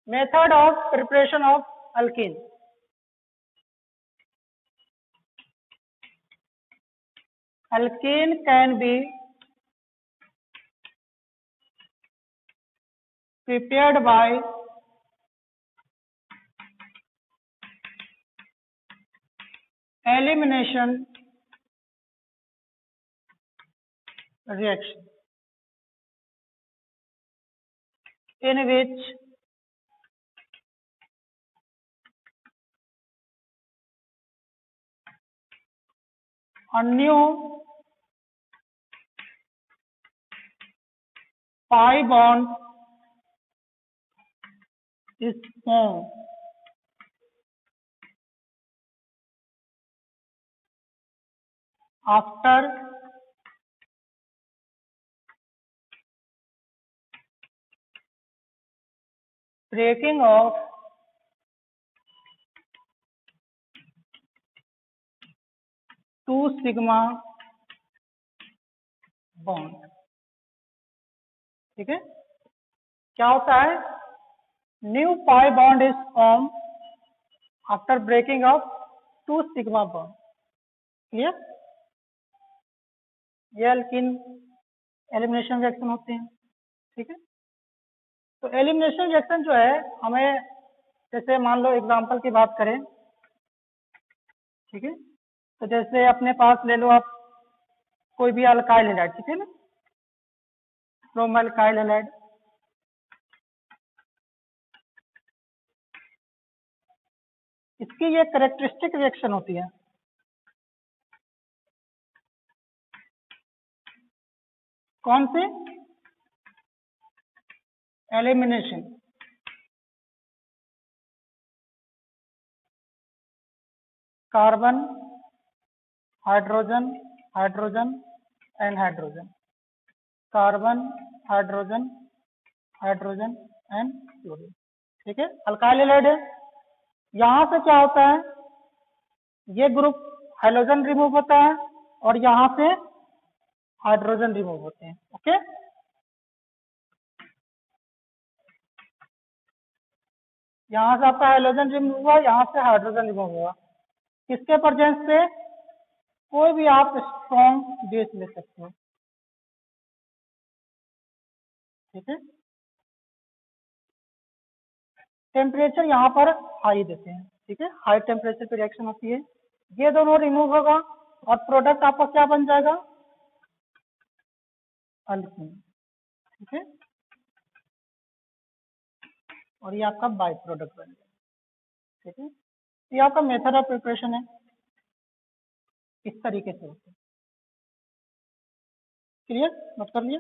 Method of preparation of alkene. Alkene can be prepared by elimination reaction, in which a new pi bond is formed. After breaking of two sigma bond. ठीक है, क्या होता है? New pi bond is form after breaking of two sigma bond. Clear? ये alkene elimination reaction होते हैं. ठीक है, तो एलिमिनेशन रिएक्शन जो है हमें, जैसे मान लो एग्जांपल की बात करें, ठीक है, तो जैसे अपने पास ले लो आप कोई भी अल्काइल हैलाइड, ठीक है ना, ब्रोमाइल हैलाइड. इसकी ये कैरेक्टरिस्टिक रिएक्शन होती है. कौन से? Elimination. Carbon, hydrogen, hydrogen and hydrogen. Carbon, hydrogen, hydrogen and chlorine. ठीक है, अल्काइल हैलाइड है. यहां से क्या होता है, ये ग्रुप हाइड्रोजन रिमूव होता है और यहां से हाइड्रोजन रिमूव होते हैं. ओके, यहां से आपका हाइड्रोजन रिमूव हुआ, यहां से हाइड्रोजन रिमूव हुआ. किसके प्रेजेंस से? कोई भी आप स्ट्रॉन्ग बेस ले सकते हो. ठीक है, टेम्परेचर यहाँ पर हाई देते हैं. ठीक है, हाई टेम्परेचर पे रिएक्शन होती है. ये दोनों रिमूव होगा और प्रोडक्ट आपका क्या बन जाएगा? अल्कीन. ठीक है, और ये आपका बाई प्रोडक्ट बन जाएगा. ठीक है, ये आपका मेथड ऑफ प्रिपरेशन है. इस तरीके से होता है. क्लियर? नोट कर लिया?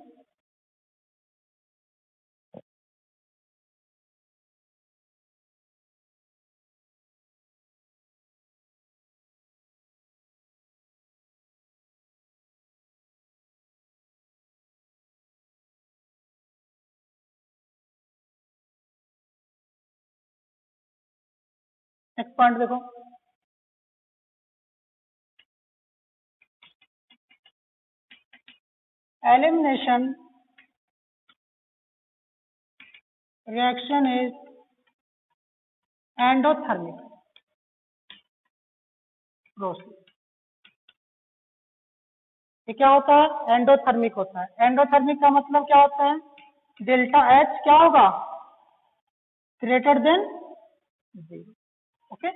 नेक्स्ट पॉइंट देखो. Elimination reaction is endothermic process. ये क्या होता है? एंडोथर्मिक होता है. एंडोथर्मिक का मतलब क्या होता है? डेल्टा एच क्या होगा? Greater than 0. Okay,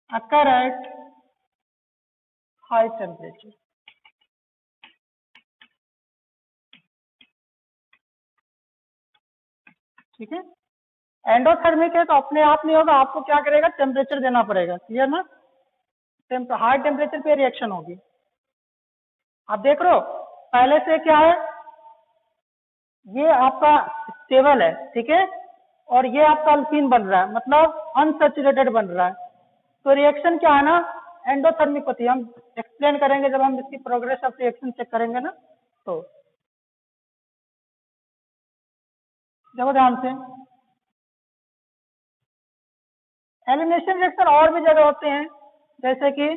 occur at high temperature. ठीक है, एंडोथर्मिक है तो अपने आप नहीं होगा, आपको क्या करेगा? टेम्परेचर देना पड़ेगा. क्लियर ना? हाई टेम्परेचर पे रिएक्शन होगी. आप देख रहे हो पहले से क्या है, ये आपका स्टेबल है. ठीक है, और ये आपका अल्कीन बन रहा है, मतलब अनसैचुरेटेड बन रहा है. तो रिएक्शन क्या है ना, एंडोथर्मिक होती है. हम एक्सप्लेन करेंगे जब हम इसकी प्रोग्रेस ऑफ रिएक्शन चेक करेंगे ना. तो देखो ध्यान से, एलिमिनेशन रिएक्शन और भी जगह होते हैं, जैसे कि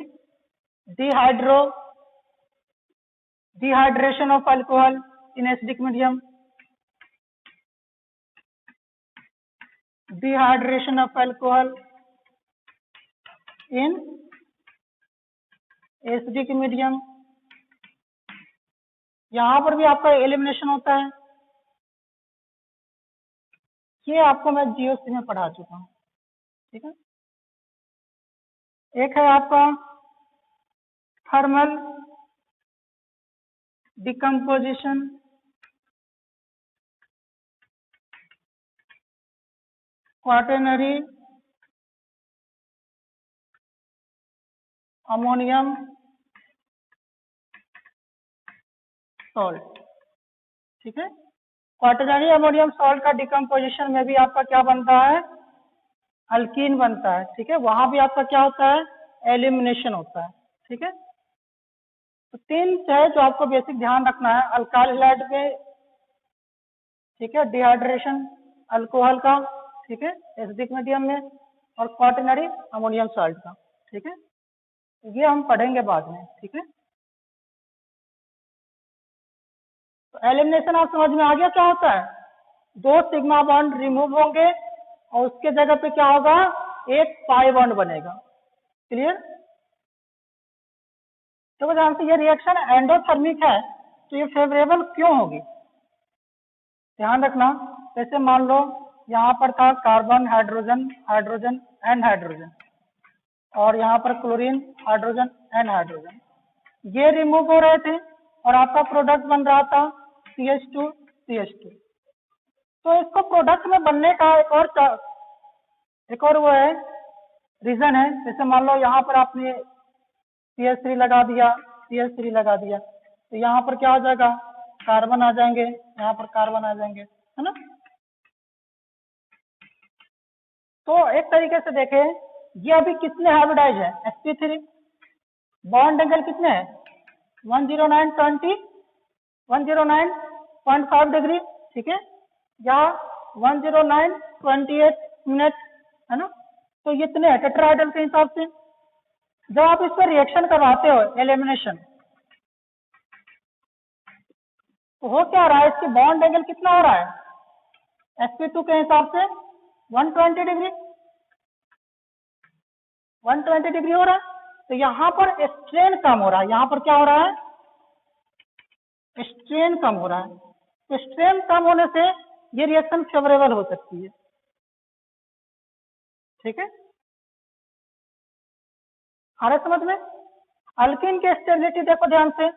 dehydration of alcohol in acidic medium. Dehydration of alcohol in acidic medium. यहां पर भी आपका एलिमिनेशन होता है, ये आपको मैं जीओसी में पढ़ा चुका हूं, ठीक है। एक है आपका thermal decomposition, quaternary ammonium salt, ठीक है। क्वाटरनरी अमोनियम सॉल्ट का डिकम्पोजिशन में भी आपका क्या बनता है, अल्कीन बनता है, ठीक है। वहां भी आपका क्या होता है, एलिमिनेशन होता है, ठीक है। तो तीन है जो आपको बेसिक ध्यान रखना है अल्काइल हैलाइड में, ठीक है, डिहाइड्रेशन अल्कोहल का, ठीक है, एसिडिक मीडियम में, और क्वाटरनरी अमोनियम सॉल्ट का, ठीक है। ये हम पढ़ेंगे बाद में, ठीक है। तो एलिमिनेशन आप समझ में आ गया क्या होता है, दो सिग्मा बॉन्ड रिमूव होंगे और उसके जगह पे क्या होगा, एक पाई बॉन्ड बनेगा, क्लियर। तो ध्यान से, ये रिएक्शन एंडोथर्मिक है तो ये फेवरेबल क्यों होगी, ध्यान रखना। जैसे मान लो यहाँ पर था carbon hydrogen hydrogen and hydrogen, और यहाँ पर क्लोरीन हाइड्रोजन एंड हाइड्रोजन, ये रिमूव हो रहे थे और आपका प्रोडक्ट बन रहा था CH2 CH2। तो इसको प्रोडक्ट में बनने का एक और वो है, रीजन है। जैसे मान लो यहाँ पर आपने CH3 लगा दिया, CH3 लगा दिया, तो यहाँ पर क्या हो जाएगा, कार्बन आ जाएंगे, यहाँ पर कार्बन आ जाएंगे, है ना। तो एक तरीके से देखें, ये अभी कितने हाइब्रिडाइज है, sp3, बॉन्ड एंगल कितने हैं, 109.20 109.5 डिग्री, ठीक है, या 109.28 मिनट, है ना। तो ये इतने टेट्राहेड्रल के हिसाब से जब आप इस पर रिएक्शन करवाते हो एलिमिनेशन, तो हो क्या रहा है, इसकी बॉन्ड एंगल कितना हो रहा है, sp2 के हिसाब से 120 डिग्री, 120 डिग्री हो रहा है। तो यहाँ पर स्ट्रेन कम हो रहा है, यहाँ पर क्या हो रहा है, स्ट्रेन कम हो रहा है। तो स्ट्रेन कम होने से ये रिएक्शन फेवरेबल हो सकती है, ठीक है। आ रहा समझ में। अल्कीन की स्टेबिलिटी देखो ध्यान से,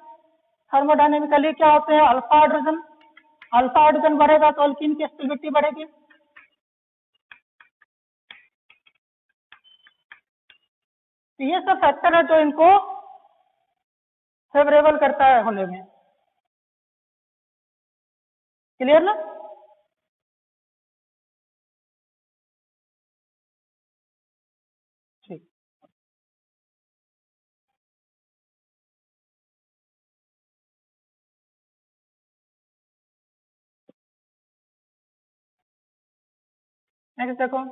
थर्मोडायनेमिकली क्या होते हैं, अल्फा हाइड्रोजन बढ़ेगा तो अल्कीन की स्टेबिलिटी बढ़ेगी। तो ये सब फैक्टर है जो इनको फेवरेबल करता है होने में, क्लियर ना। ठीक, नेक्स्ट देखो,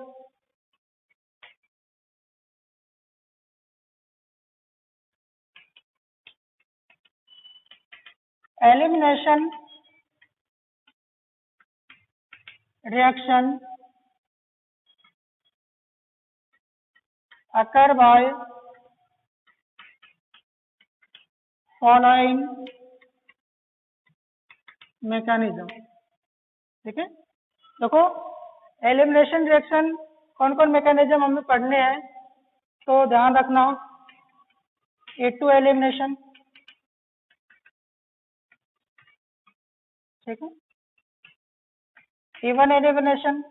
elimination reaction occur by following mechanism, ठीक है। देखो एलिमिनेशन रिएक्शन कौन कौन मैकेनिज्म हमें पढ़ने हैं, तो ध्यान रखना, A2 एलिमिनेशन, ठीक है, E1 एलिमिनेशन,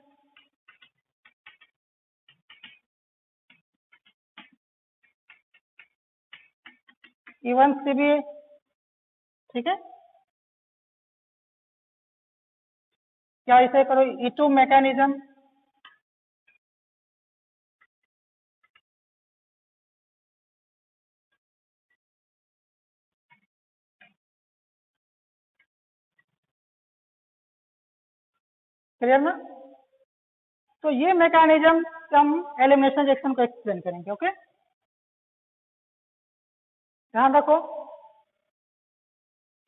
E1CB, ठीक है, क्या इसे करो E2 मैकेनिज्म, क्लियर ना। तो ये मैकेनिज्म से हम एलिमिनेशन रिएक्शन को एक्सप्लेन करेंगे, ओके। ध्यान रखो,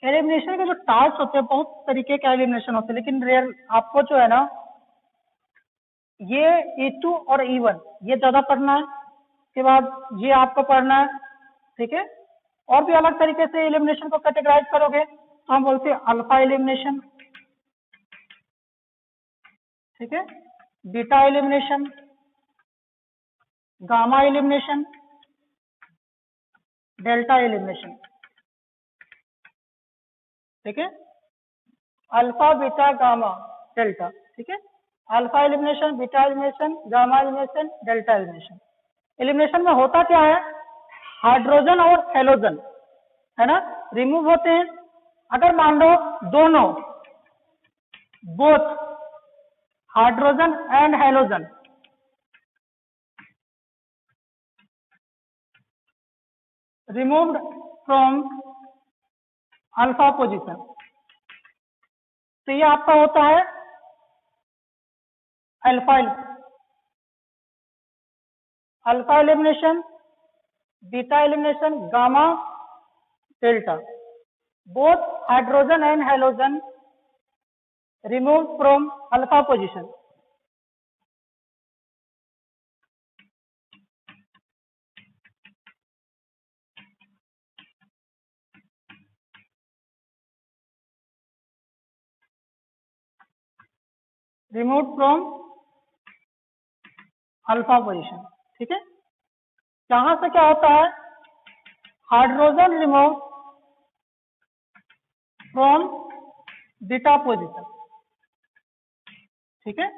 एलिमिनेशन के जो टास्क होते हैं, बहुत तरीके के एलिमिनेशन होते हैं, लेकिन रेयर आपको जो है ना, ये E2 और E1 ये ज्यादा पढ़ना है, उसके बाद ये आपको पढ़ना है, ठीक है। और भी अलग तरीके से एलिमिनेशन को कैटेगराइज करोगे तो हम बोलते हैं अल्फा एलिमिनेशन, ठीक है, beta elimination, gamma elimination, delta elimination, ठीक है, अल्फा बीटा गामा डेल्टा, ठीक है, alpha elimination, beta elimination, gamma elimination, delta elimination. Elimination में होता क्या है, हाइड्रोजन और हेलोजन है ना रिमूव होते हैं। अगर मान लो दोनों both hydrogen and halogen removed from alpha position, तो ये आपका होता है alpha elimination, beta elimination, gamma delta, both hydrogen and halogen removed from alpha position. Remove from alpha position, ठीक है। यहां से क्या होता है, hydrogen remove from beta position, ठीक है।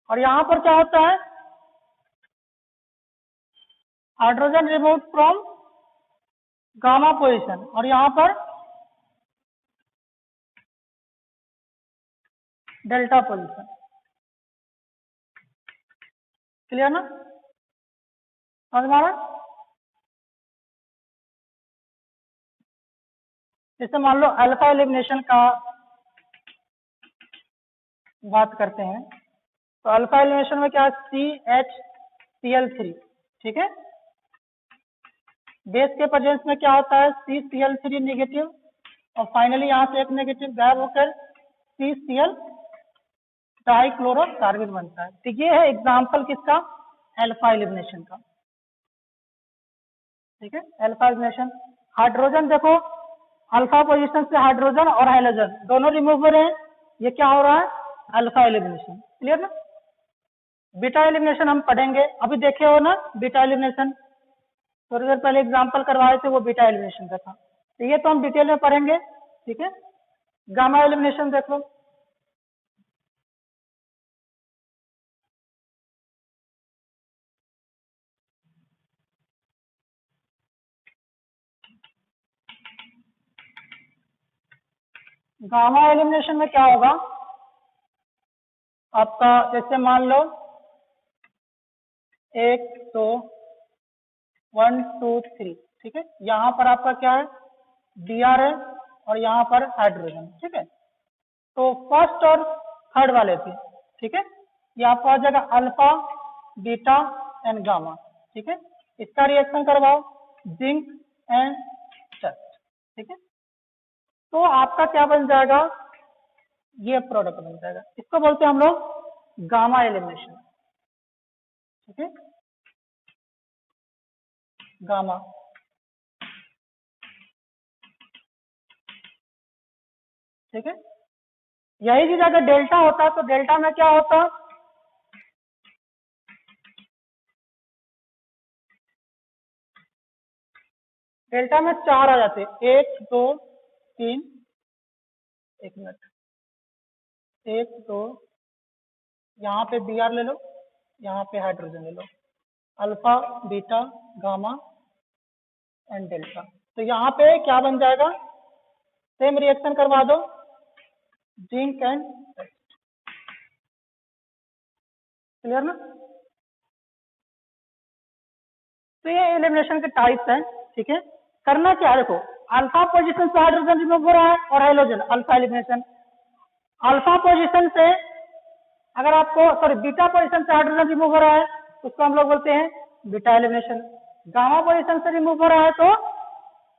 और यहां पर क्या होता है, hydrogen remove from gamma position, और यहां पर डेल्टा पोजीशन। क्लियर ना, समझ में आ रहा? जैसे मान लो अल्फा एलिमिनेशन का बात करते हैं, तो अल्फा एलिमिनेशन में क्या है, CHCl3, ठीक है। बेस के प्रेजेंस में क्या होता है, CCl3 नेगेटिव, और फाइनली यहाँ से एक नेगेटिव गायब होकर CCl डाइक्लोरोकार्बन बनता है। तो ये है एग्जाम्पल किसका, अल्फा एलिमिनेशन का, ठीक है। अल्फा एलिमिनेशन, हाइड्रोजन देखो, अल्फा पोजीशन से हाइड्रोजन और हाइड्रोजन दोनों रिमूव हो रहे हैं, ये क्या हो रहा है, अल्फा एलिमिनेशन। क्लियर ना। बीटा एलिमिनेशन हम पढ़ेंगे, अभी देखे हो ना बीटा एलिमिनेशन, थोड़ी देर पहले एग्जाम्पल करवाए थे, वो बीटा एलिमिनेशन का था, तो ये तो हम डिटेल में पढ़ेंगे, ठीक है। गामा एलिमिनेशन देख लो, गामा एलिमिनेशन में क्या होगा आपका, जैसे मान लो 1 2 1 2 3, ठीक है, यहाँ पर आपका क्या है, Br है, और यहाँ पर हाइड्रोजन, ठीक है। तो फर्स्ट और थर्ड वाले थे, ठीक है, ये आपको आ जाएगा अल्फा बीटा एंड गामा, ठीक है। इसका रिएक्शन करवाओ जिंक एंड डस्ट, ठीक है, तो आपका क्या बन जाएगा, ये प्रोडक्ट बन जाएगा, इसको बोलते हैं हम लोग गामा एलिमिनेशन, ठीक है, गामा, ठीक है। यही चीज अगर डेल्टा होता तो डेल्टा में क्या होता, डेल्टा में 4 आ जाते, 1 2 3, एक मिनट, 1 2, यहाँ पे Br ले लो, यहाँ पे हाइड्रोजन ले लो, alpha beta gamma and delta, तो यहाँ पे क्या बन जाएगा, सेम रिएक्शन करवा दो जिंक एंड, क्लियर ना। तो ये एलिमिनेशन के टाइप्स हैं, ठीक है। करना क्या है, देखो अल्फा पोजीशन से हाइड्रोजन रिमूव हो रहा है और hydrogen, alpha elimination. Alpha position से अगर आपको सॉरी बीटा पोजीशन से हाइड्रोजन रिमूव हो रहा है तो उसको हम लोग बोलते हैं बीटा एलिमिनेशन। गामा पोजीशन से रिमूव हो रहा है तो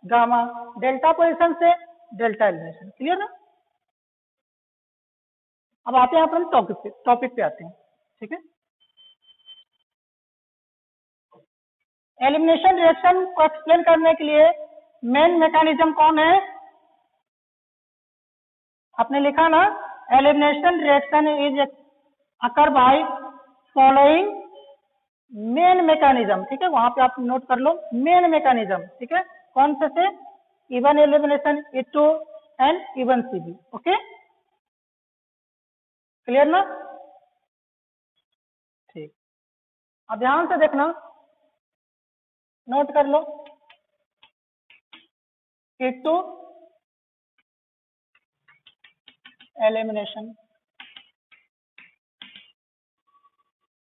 गामा, डेल्टा पोजीशन से डेल्टा एलिमिनेशन। क्लियर ना। अब आते हैं अपन टॉपिक पे आते हैं, ठीक है। एलिमिनेशन रिएक्शन को एक्सप्लेन करने के लिए मेन मैकेनिज्म कौन है? आपने लिखा ना, elimination reaction is occur by following main mechanism, ठीक है, वहां पे आप नोट कर लो मेन मैकेनिज्म, ठीक है। कौन से? Even elimination, E2 and even CB, okay, clear ना? ठीक, अब ध्यान से देखना, नोट कर लो, E2 एलिमिनेशन,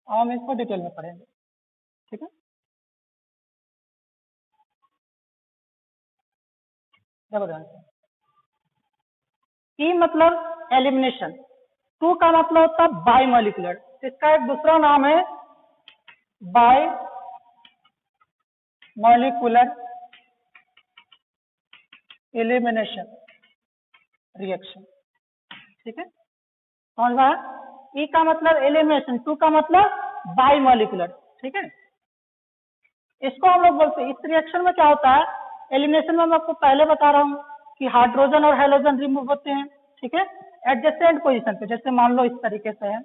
हम इसको डिटेल में पढ़ेंगे, ठीक है। देखो ध्यान से, E मतलब एलिमिनेशन, 2 का मतलब होता है बाई मॉलिक्यूलर, इसका एक दूसरा नाम है बाई मॉलिक्यूलर एलिमिनेशन रिएक्शन, ठीक है, समझ में आया? E का मतलब एलिमिनेशन, 2 का मतलब बाई मॉलिक्यूलर, ठीक है। इसको हम लोग बोलते हैं, इस रिएक्शन में क्या होता है, एलिमिनेशन में मैं आपको पहले बता रहा हूँ कि हाइड्रोजन और हेलोजन रिमूव होते हैं, ठीक है, एडजेसेंट पोजीशन पे। जैसे मान लो इस तरीके से है,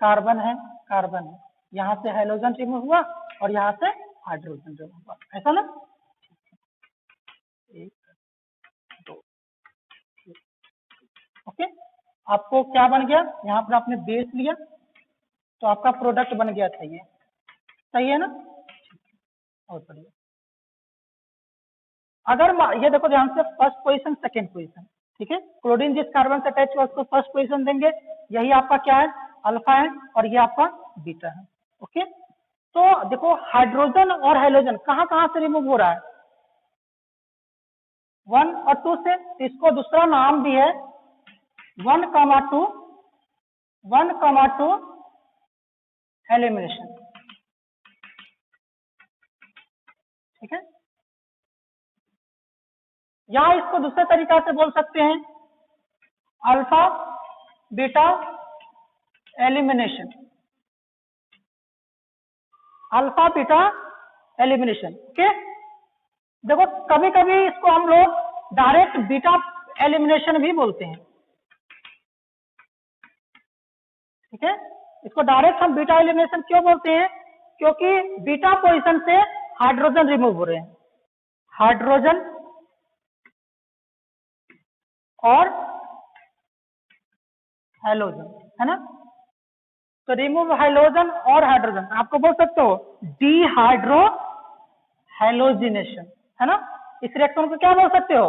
कार्बन है, कार्बन है, यहाँ से हेलोजन रिमूव हुआ और यहाँ से हाइड्रोजन रिमूव हुआ, ऐसा ना, 1 2, ओके। आपको क्या बन गया, यहाँ पर आपने बेस लिया तो आपका प्रोडक्ट बन गया, सही है ना, बहुत बढ़िया। अगर ये देखो ध्यान से, फर्स्ट पोजीशन सेकंड पोजीशन, ठीक है, क्लोरीन जिस कार्बन से अटैच हुआ उसको फर्स्ट पोजीशन देंगे, यही आपका क्या है, अल्फा है, और ये आपका बीटा है, ओके। तो देखो हाइड्रोजन और हाइड्रोजन कहाँ कहाँ से रिमूव हो रहा है, 1 और 2 से, इसको दूसरा नाम भी है 1,2 एलिमिनेशन, ठीक है, या इसको दूसरे तरीका से बोल सकते हैं alpha beta elimination, alpha beta elimination, okay. देखो कभी कभी इसको हम लोग डायरेक्ट बीटा एलिमिनेशन भी बोलते हैं, ठीक है, इसको डायरेक्ट हम बीटा एलिमिनेशन क्यों बोलते हैं, क्योंकि बीटा पोजीशन से हाइड्रोजन रिमूव हो रहे हैं, हाइड्रोजन और हाइड्रोजन, है ना, तो रिमूव हाइड्रोजन और हाइड्रोजन, आपको बोल सकते हो डीहाइड्रो हैलोजिनेशन, है ना। इस रिएक्शन को क्या बोल सकते हो,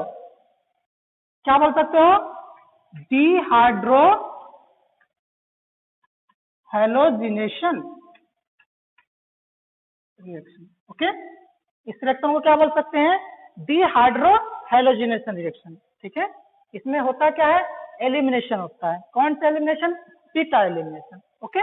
क्या बोल सकते हो, डीहाइड्रो हैलोजिनेशन रिएक्शन, ओके। इस रिएक्शन को क्या बोल सकते हैं, डीहाइड्रो हैलोजिनेशन रिएक्शन, ठीक है। इसमें होता क्या है, एलिमिनेशन होता है, कौन सा elimination, beta elimination, okay.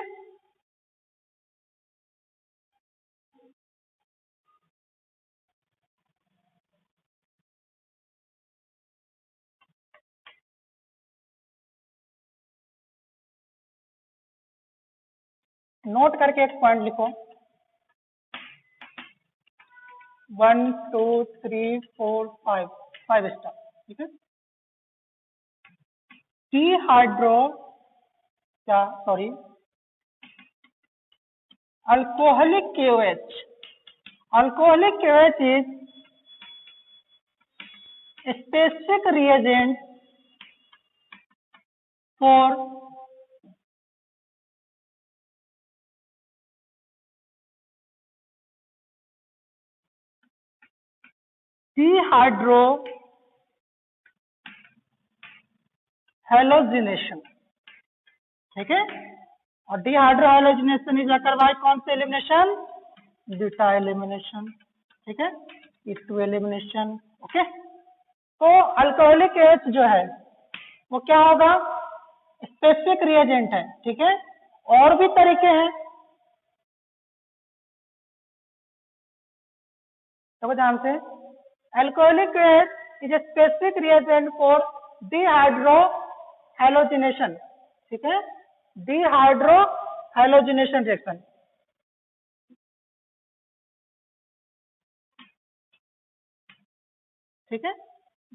Note करके एक पॉइंट लिखो, 1 2 3 4 5 5 स्टार, ठीक है। डीहाइड्रो क्या, sorry, alcoholic KOH, alcoholic KOH is specific reagent for dehydro halogenation, ठीक है, और dehydro halogenation is occur by कौन से एलिमिनेशन, बीटा एलिमिनेशन, ठीक है, E2 एलिमिनेशन, ओके। तो अल्कोहलिक KOH जो है वो क्या होगा, स्पेसिफिक रिएजेंट है, ठीक है, और भी तरीके हैं, तो ध्यान से, alcoholic KOH is a specific reagent for dehydro halogenation, ठीक है, डीहाइड्रो हैलोजिनेशन रिएक्शन, ठीक है,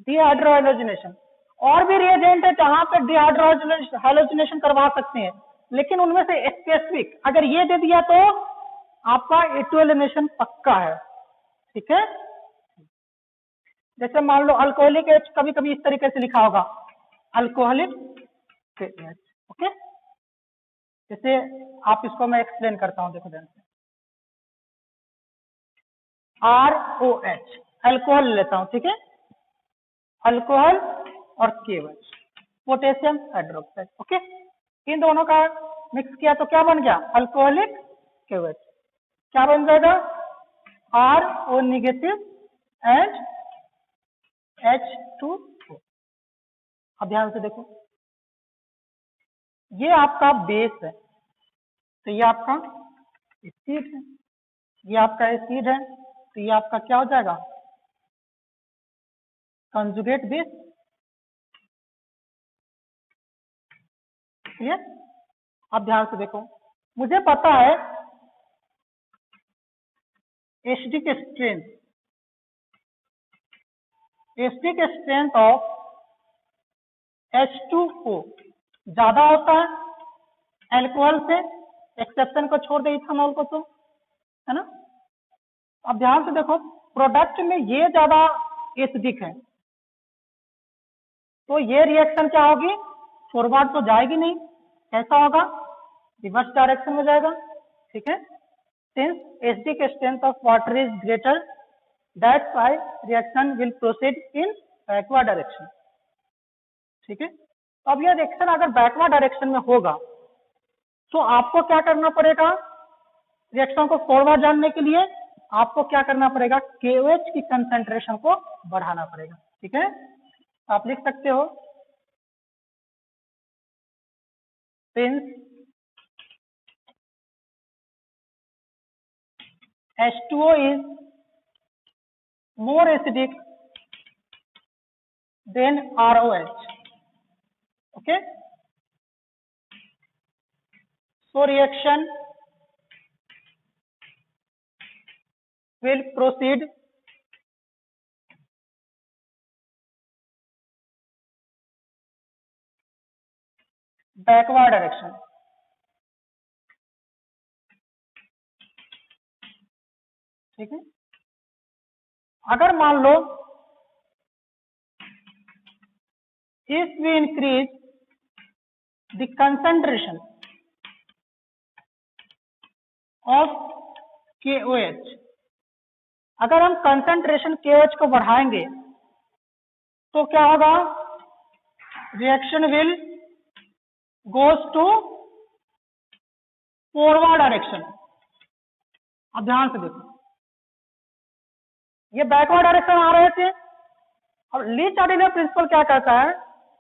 डिहाइड्रोहाइलोजिनेशन। और भी रिएजेंट है जहां पे डिहाइड्रोहाइलोजिनेशन करवा सकते हैं, लेकिन उनमें से स्पेसिफिक अगर ये दे दिया तो आपका एटोलिनेशन पक्का है, ठीक है। जैसे मान लो अल्कोहलिक एच कभी कभी इस तरीके से लिखा होगा, अल्कोहलिक एच, ओके। जैसे आप इसको मैं एक्सप्लेन करता हूं, देखो ध्यान से, ROH अल्कोहल लेता हूं, ठीक है, अल्कोहल और KOH पोटेशियम हाइड्रोक्साइड, ओके। इन दोनों का मिक्स किया तो क्या बन गया, अल्कोहलिक KOH। क्या बन जाएगा, RO नेगेटिव एंड H2O। अब ध्यान से देखो, ये आपका बेस है, तो ये आपका एसिड है, ये आपका एसिड है, तो ये आपका क्या हो जाएगा, कंजुगेट बेस, क्लियर। अब ध्यान से देखो, मुझे पता है एसिडिक स्ट्रेंथ ऑफ H2O ज्यादा होता है अल्कोहल से, एक्सेप्शन को छोड़ दे इथेनॉल को, तो है ना। अब ध्यान से देखो, प्रोडक्ट में ये ज्यादा एसिडिक है, तो ये रिएक्शन क्या होगी, फॉरवर्ड तो जाएगी नहीं, कैसा होगा, रिवर्स डायरेक्शन में जाएगा, ठीक है। Since acidic strength of water is greater, that's why reaction will proceed in backward direction, ठीक है। तो अब यह रिएक्शन अगर बैकवर्ड डायरेक्शन में होगा तो आपको क्या करना पड़ेगा, रिएक्शन को फॉरवर्ड जानने के लिए आपको क्या करना पड़ेगा, KOH की कंसेंट्रेशन को बढ़ाना पड़ेगा, ठीक है। आप लिख सकते हो, since H2O is more acidic than ROH, okay, so reaction will proceed backward direction, ठीक है। अगर मान लो if we increase the concentration of KOH, अगर हम कंसंट्रेशन KOH को बढ़ाएंगे तो क्या होगा, reaction will goes to forward direction. अब ध्यान से देखो, ये बैकवर्ड डायरेक्शन आ रहे थे, अब ली चार्टिलियर प्रिंसिपल क्या कहता है,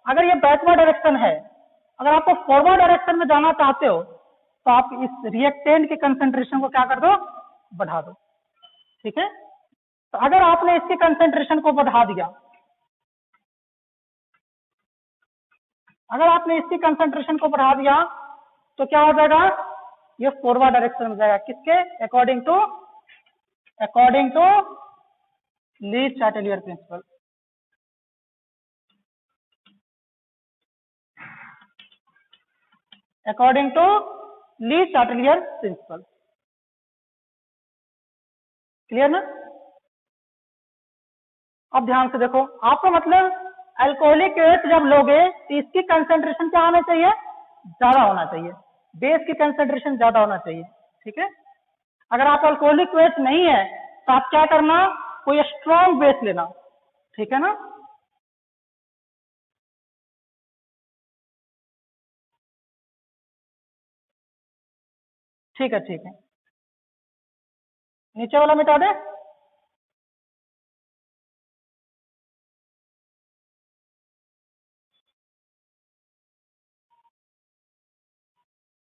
अगर ये बैकवर्ड डायरेक्शन है, अगर आपको फॉरवर्ड डायरेक्शन में जाना चाहते हो तो आप इस रिएक्टेंट के कंसंट्रेशन को क्या कर दो, बढ़ा दो, ठीक है। तो अगर आपने इसकी कंसंट्रेशन को बढ़ा दिया, अगर आपने इसकी कंसंट्रेशन को बढ़ा दिया तो क्या हो जाएगा, ये फॉरवर्ड डायरेक्शन में जाएगा, किसके according to Le Chatelier principle, according to Le Chatelier principle, clear ना। अब ध्यान से देखो, आपका मतलब अल्कोहलिक एच जब लोगे तो इसकी कंसंट्रेशन क्या होना चाहिए, ज्यादा होना चाहिए, बेस की कंसंट्रेशन ज्यादा होना चाहिए, ठीक है। अगर आप अल्कोहलिक एच नहीं है तो आप क्या करना, कोई स्ट्रॉन्ग बेस लेना, ठीक है ना। ठीक है, ठीक है, नीचे वाला मिटा दे।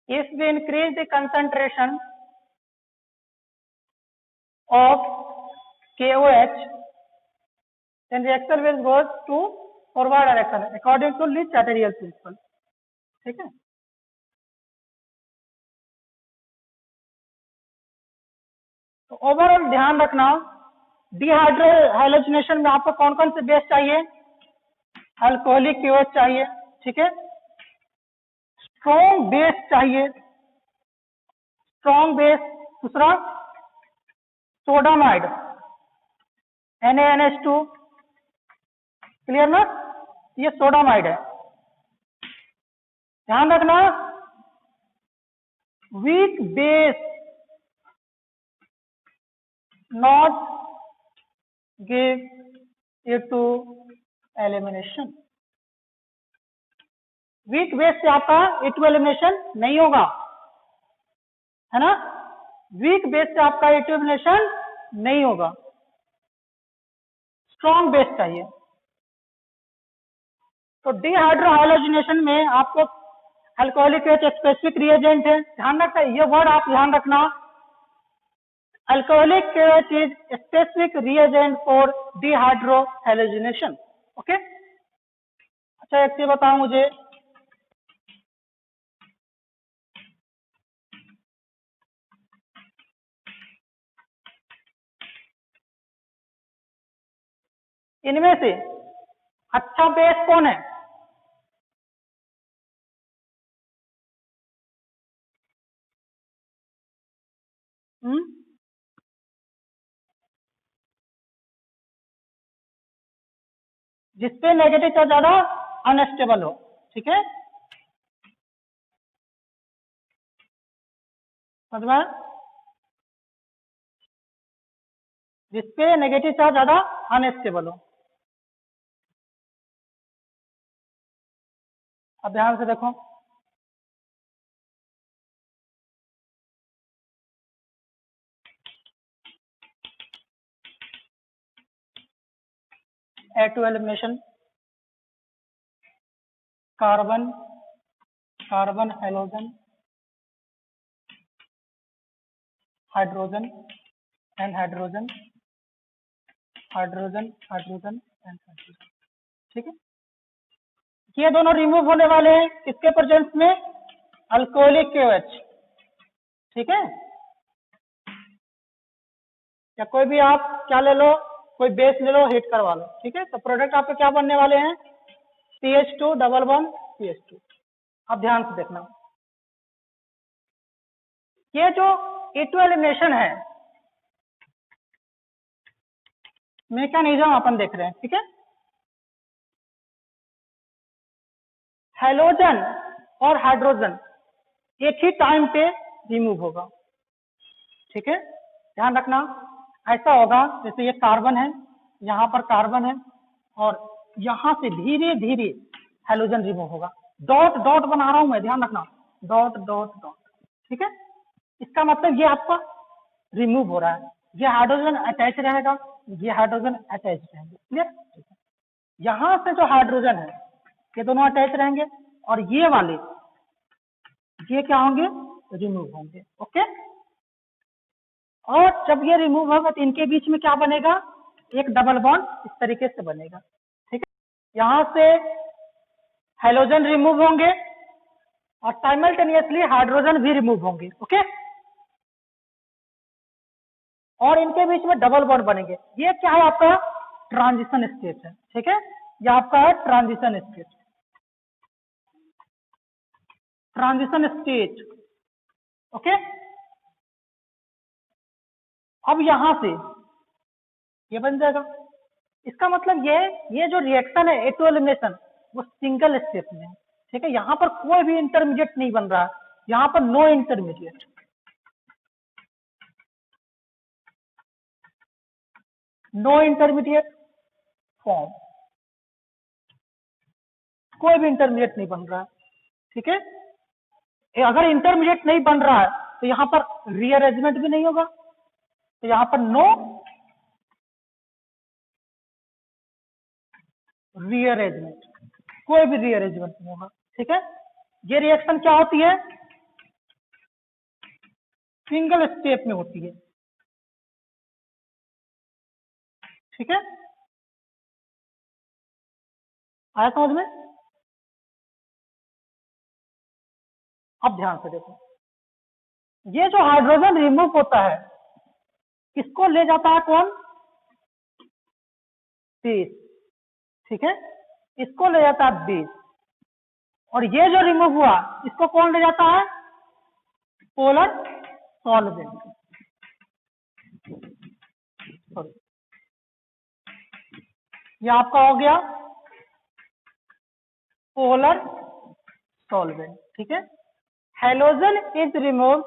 If we increase the concentration of KOH, then reaction will go to forward direction according to Lee Chatterjee principle, ठीक है। ओवरऑल ध्यान रखना, डिहाइड्रो हैलोजिनेशन में आपको कौन कौन से बेस चाहिए? अल्कोहलिक KOH चाहिए, ठीक है, स्ट्रॉन्ग बेस चाहिए, स्ट्रॉन्ग बेस, दूसरा सोडामाइड NaNH2, क्लियर ना, ये सोडामाइड है। ध्यान रखना, weak base not give it to elimination. Weak base से आपका ए टू एलिमिनेशन नहीं होगा, है ना, वीक बेस से आपका ए टू एलिमिनेशन नहीं होगा, स्ट्रॉन्ग बेस चाहिए। तो डिहाइड्रोहाइलोजिनेशन में आपको अल्कोहलिक एक स्पेसिफिक रिएजेंट है, ध्यान रखना, ये वर्ड आप ध्यान रखना, alcoholic KOH is specific reagent for dehydrohalogenation, okay. अच्छा एक चीज बताओ मुझे, इनमें से अच्छा बेस कौन है? जिसपे नेगेटिव चार्ज ज्यादा अनस्टेबल हो, ठीक है, समझ में? जिसपे नेगेटिव चार्ज ज्यादा अनस्टेबल हो। अब ध्यान से देखो, A2 elimination, carbon carbon halogen, hydrogen and hydrogen, hydrogen hydrogen and hydrogen, ठीक है, ये दोनों रिमूव होने वाले हैं किसके प्रेजेंस में? अल्कोहलिक KOH, ठीक है, या कोई भी आप क्या ले लो, कोई बेस ले लो, हीट करवा लो, ठीक है, तो प्रोडक्ट आपके क्या बनने वाले हैं? CH2 double bond CH2। अब ध्यान से देखना, ये जो A2 एलिमिनेशन है, मैकेनिज्म अपन देख रहे हैं, ठीक है, हैलोजन और हाइड्रोजन एक ही टाइम पे रिमूव होगा, ठीक है, ध्यान रखना, ऐसा होगा जैसे ये कार्बन है, यहाँ पर कार्बन है, और यहाँ से धीरे धीरे हैलोजन रिमूव होगा, डॉट डॉट बना रहा हूं मैं, ध्यान रखना, डॉट डॉट डॉट, ठीक है, इसका मतलब ये आपका रिमूव हो रहा है, ये हाइड्रोजन अटैच रहेगा, ये हाइड्रोजन अटैच रहेंगे, क्लियर, यहाँ से जो हाइड्रोजन है ये दोनों अटैच रहेंगे, और ये वाले ये क्या होंगे? रिमूव होंगे, ओके। और जब ये रिमूव होगा तो इनके बीच में क्या बनेगा? एक डबल बॉन्ड इस तरीके से बनेगा, ठीक है, यहाँ से हैलोजन रिमूव होंगे और साइमल्टेनियसली हाइड्रोजन भी रिमूव होंगे, ओके, और इनके बीच में डबल बॉन्ड बनेंगे। ये क्या है? आपका ट्रांजिशन स्टेट है, ठीक है, ये आपका है transition state, transition state, okay. अब यहां से ये बन जाएगा, इसका मतलब ये जो रिएक्शन है A2 एलिमिनेशन वो सिंगल स्टेप में है, ठीक है, यहाँ पर कोई भी इंटरमीडिएट नहीं बन रहा है, यहाँ पर no intermediate, no intermediate form, कोई भी इंटरमीडिएट नहीं बन रहा है, ठीक है, अगर इंटरमीडिएट नहीं बन रहा है तो यहाँ पर रीअरेंजमेंट भी नहीं होगा, तो यहाँ पर नो रीअरेंजमेंट, कोई भी रीअरेंजमेंट नहीं होगा, ठीक है। ये रिएक्शन क्या होती है? सिंगल स्टेप में होती है, ठीक है, आया समझ में? अब ध्यान से देखो, ये जो हाइड्रोजन रिमूव होता है किसको ले जाता है कौन? बेस, ठीक है, इसको ले जाता है बेस, और ये जो रिमूव हुआ इसको कौन ले जाता है? Polar solvent. सॉरी, ये आपका हो गया पोलर सॉल्वेंट, ठीक है। हेलोजन इज रिमूव,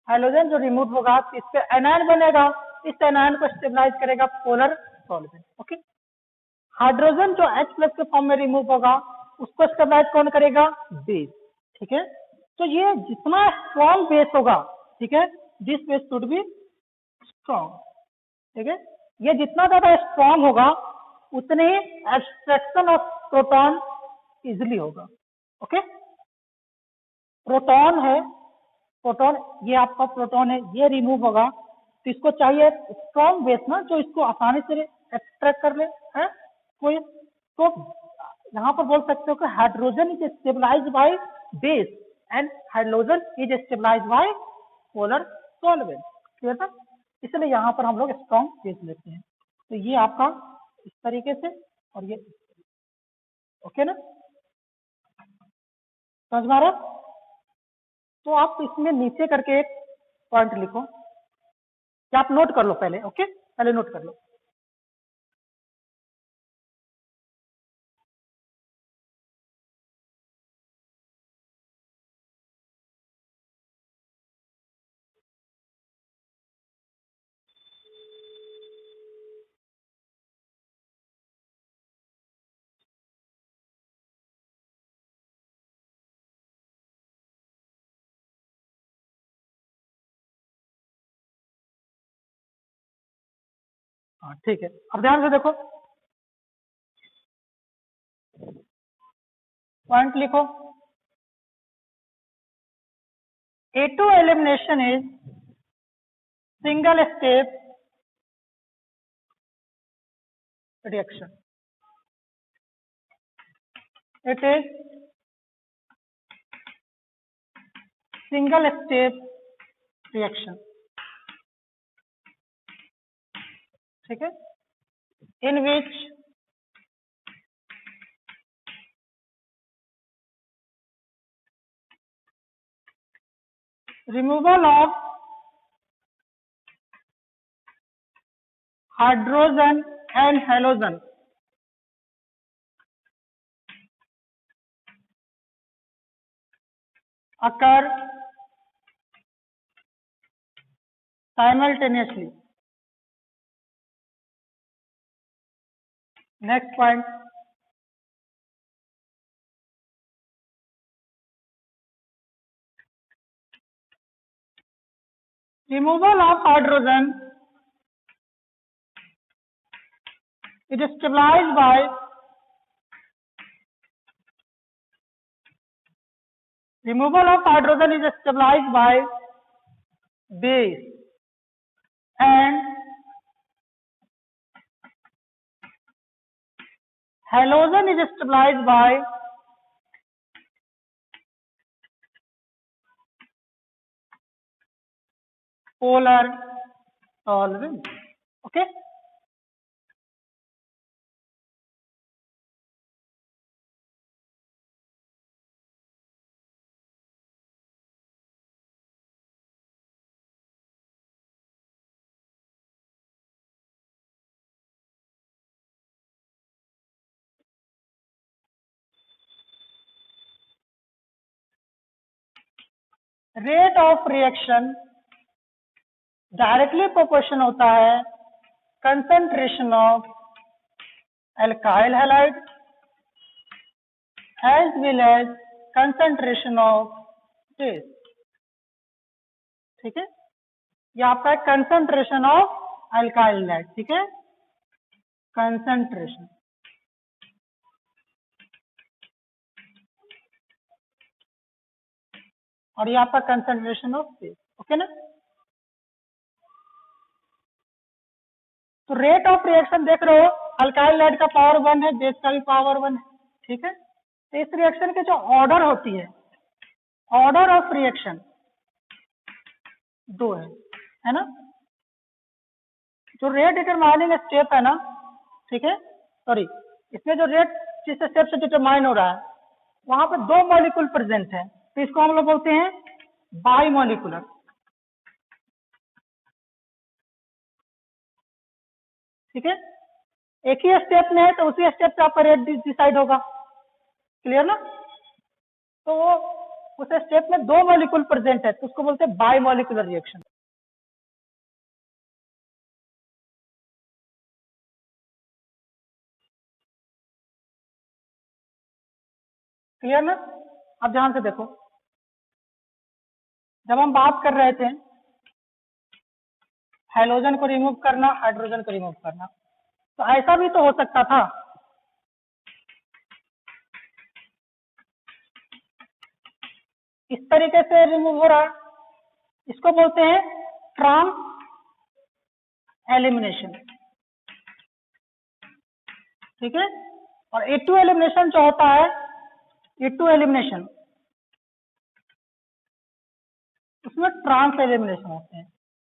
हेलोजन जो रिमूव होगा इस पे एनायन बनेगा, इस एनायन को स्टेबलाइज करेगा पोलर सॉल्वेंट, ओके। हाइड्रोजन जो H+ के फॉर्म में रिमूव होगा उसको स्टेबलाइज कौन करेगा? बेस, ठीक है। तो ये जितना स्ट्रॉन्ग बेस होगा, ठीक है, this base should be strong, ठीक है, ये जितना ज्यादा स्ट्रॉन्ग होगा उतने ही एब्स्ट्रैक्शन ऑफ प्रोटॉन इजिली होगा, ओके। प्रोटॉन है, प्रोटॉन, ये आपका प्रोटॉन है, ये रिमूव होगा तो इसको चाहिए स्ट्रॉन्ग बेस ना, जो इसको आसानी से एक्सट्रैक्ट कर ले, है कोई। तो यहाँ पर बोल सकते हो कि hydrogen is stabilised by base and hydrogen is stabilised by polar solvent, clear था। इसलिए यहाँ पर हम लोग स्ट्रॉन्ग बेस लेते हैं। तो ये आपका इस तरीके से और ये, ओके ना, समझ में आ रहा? तो आप इसमें नीचे करके एक पॉइंट लिखो, या आप नोट कर लो पहले, ओके, पहले नोट कर लो। हाँ ठीक है, अब ध्यान से देखो, पॉइंट लिखो। A2 elimination is single step reaction. It is single step reaction, ठीक है, in which removal of hydrogen and halogen occur simultaneously. Next point, removal of hydrogen it is stabilized by removal of hydrogen is stabilized by base and halogen is stabilized by polar solvent, okay. Rate of reaction directly proportion होता है concentration of alkyl halide as well as concentration of base, ठीक है, ये आपका concentration of alkyl halide, ठीक है, concentration, और ये आपका कंसंट्रेशन ऑफ बेस, ओके ना। तो रेट ऑफ रिएक्शन देख रहे हो, अल्काइल हैलाइड का पावर 1 है, बेस का भी पावर 1 है, ठीक है। तो इस रिएक्शन के जो ऑर्डर होती है, ऑर्डर ऑफ रिएक्शन 2 है ना। जो रेट डिटरमाइनिंग स्टेप है ना, ठीक है, सॉरी, इसमें जो रेट जिस स्टेप से डिटरमाइन हो रहा है वहां पर दो मॉलिक्यूल प्रेजेंट है, तो इसको हम लोग बोलते हैं बाई मॉलिकुलर। ठीक है, एक ही स्टेप में है तो उसी स्टेप पे आपका रेट डिसाइड होगा। क्लियर ना? तो उस स्टेप में दो मॉलिक्यूल प्रेजेंट है तो उसको बोलते हैं बाई मॉलिकुलर रिएक्शन। क्लियर ना? अब ध्यान से देखो, जब हम बात कर रहे थे हाइड्रोजन को रिमूव करना, हाइड्रोजन को रिमूव करना, तो ऐसा भी तो हो सकता था, इस तरीके से रिमूव हो रहा है, इसको बोलते हैं ट्रांस एलिमिनेशन। ठीक है, और E2 एलिमिनेशन जो होता है, E2 एलिमिनेशन, उसमें ट्रांस एलिमिनेशन होते हैं।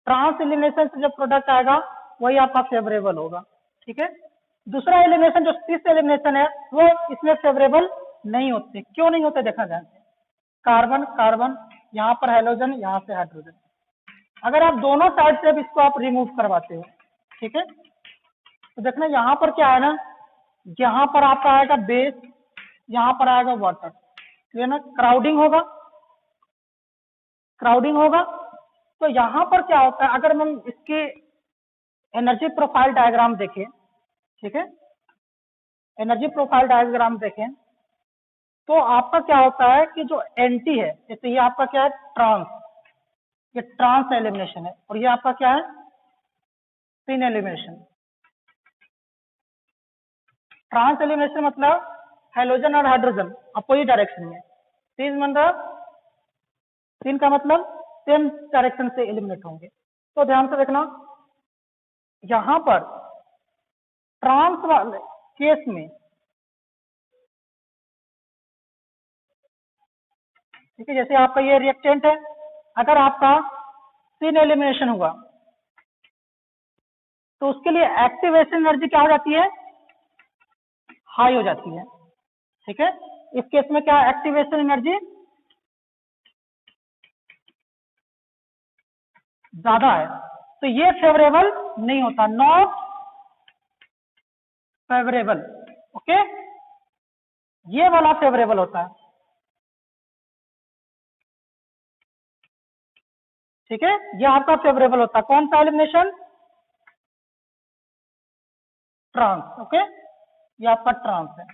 ट्रांस एलिमिनेशन से जब प्रोडक्ट आएगा वही आपका फेवरेबल होगा। ठीक है, दूसरा एलिमिनेशन जो सिस एलिमिनेशन है वो इसमें फेवरेबल नहीं होते। क्यों नहीं होते देखा जाए, कार्बन कार्बन, यहाँ पर हाइड्रोजन, यहाँ से हाइड्रोजन, अगर आप दोनों साइड से इसको आप रिमूव करवाते हो, ठीक है, तो देखना यहाँ पर क्या है ना, यहाँ पर आपका आएगा बेस, यहाँ पर आएगा वाटर, ठीक ना, क्राउडिंग होगा, क्राउडिंग होगा। तो यहाँ पर क्या होता है, अगर हम इसके एनर्जी प्रोफाइल डायग्राम देखें, ठीक है, एनर्जी प्रोफाइल डायग्राम देखें, तो आपका क्या होता है कि जो एंटी है, जैसे ये आपका क्या है ट्रांस, ये ट्रांस एलिमिनेशन है, और ये आपका क्या है सिन एलिमिनेशन। ट्रांस एलिमिनेशन मतलब हाइड्रोजन और हाइड्रोजन अपोजिट डायरेक्शन में, सिन मतलब, सिन का मतलब सेम डायरेक्शन से एलिमिनेट होंगे। तो ध्यान से देखना, यहां पर ट्रांस वाले केस में, ठीक है, जैसे आपका ये रिएक्टेंट है, अगर आपका सिन एलिमिनेशन हुआ तो उसके लिए एक्टिवेशन एनर्जी क्या हो जाती है, हाई हो जाती है। ठीक है, इस केस में क्या एक्टिवेशन एनर्जी ज्यादा है, तो ये फेवरेबल नहीं होता, नॉट फेवरेबल। ओके, ये वाला फेवरेबल होता है। ठीक है, ये आपका फेवरेबल होता है, कौन सा एलिमिनेशन, ट्रांस। ओके, ये आपका ट्रांस है।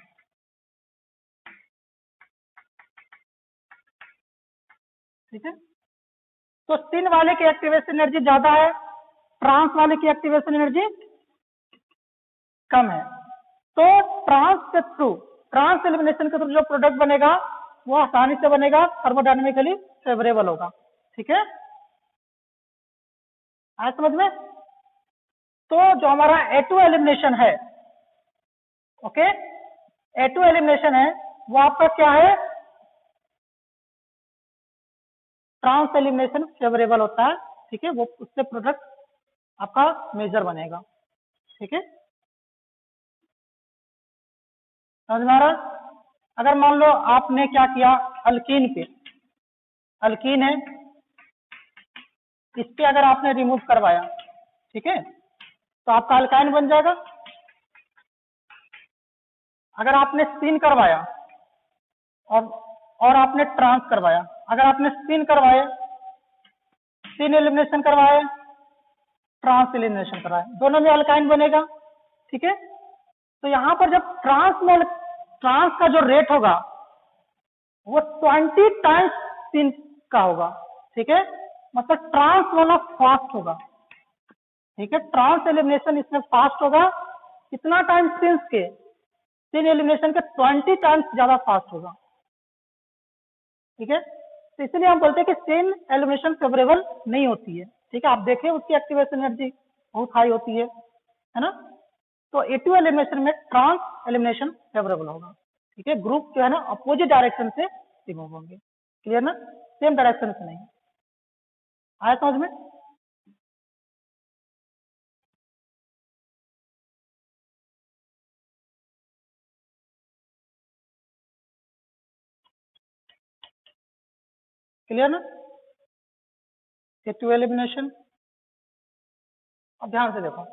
ठीक है, तो सिन वाले की एक्टिवेशन एनर्जी ज्यादा है, ट्रांस वाले की एक्टिवेशन एनर्जी कम है। तो ट्रांस के थ्रू, ट्रांस एलिमिनेशन के थ्रू जो प्रोडक्ट बनेगा वो आसानी से बनेगा, थर्मोडायनेमिकली फेवरेबल होगा। ठीक है, आया समझ में? तो जो हमारा A2 एलिमिनेशन है, ओके, A2 एलिमिनेशन है वो आपका क्या है, ट्रांस एलिमिनेशन फेवरेबल होता है। ठीक है, वो उससे प्रोडक्ट आपका मेजर बनेगा। ठीक है, समझ में आ रहा है? अगर मान लो आपने क्या किया, अल्कीन पे, अल्कीन है, इस पे अगर आपने रिमूव करवाया, ठीक है, तो आपका अल्काइन बन जाएगा। अगर आपने स्पिन करवाया और आपने ट्रांस करवाया, अगर आपने स्पिन करवाए, स्पिन एलिमिनेशन करवाए, ट्रांस एलिमिनेशन करवाए, दोनों में अल्काइन बनेगा। ठीक है, तो यहां पर जब ट्रांस का जो रेट होगा वो 20 टाइम्स स्पिन का होगा। ठीक है, मतलब ट्रांस वाला फास्ट होगा। ठीक है, ट्रांस एलिमिनेशन इसमें फास्ट होगा, कितना टाइम स्पिन के, स्पिन एलिमिनेशन के 20 टाइम्स ज्यादा फास्ट होगा। ठीक है, तो इसलिए हम बोलते हैं कि स्पिन एलिमिनेशन फेवरेबल नहीं होती है। ठीक है, आप देखें उसकी एक्टिवेशन एनर्जी बहुत हाई होती है ना। तो A2 एलिमिनेशन में ट्रांस एलिमिनेशन फेवरेबल होगा। ठीक है, ग्रुप जो है ना अपोजिट डायरेक्शन से रिमूव होंगे। क्लियर ना, सेम डायरेक्शन से नहीं। आया समझ में? क्लियर ना? ये टू एलिमिनेशन। अब ध्यान से देखो,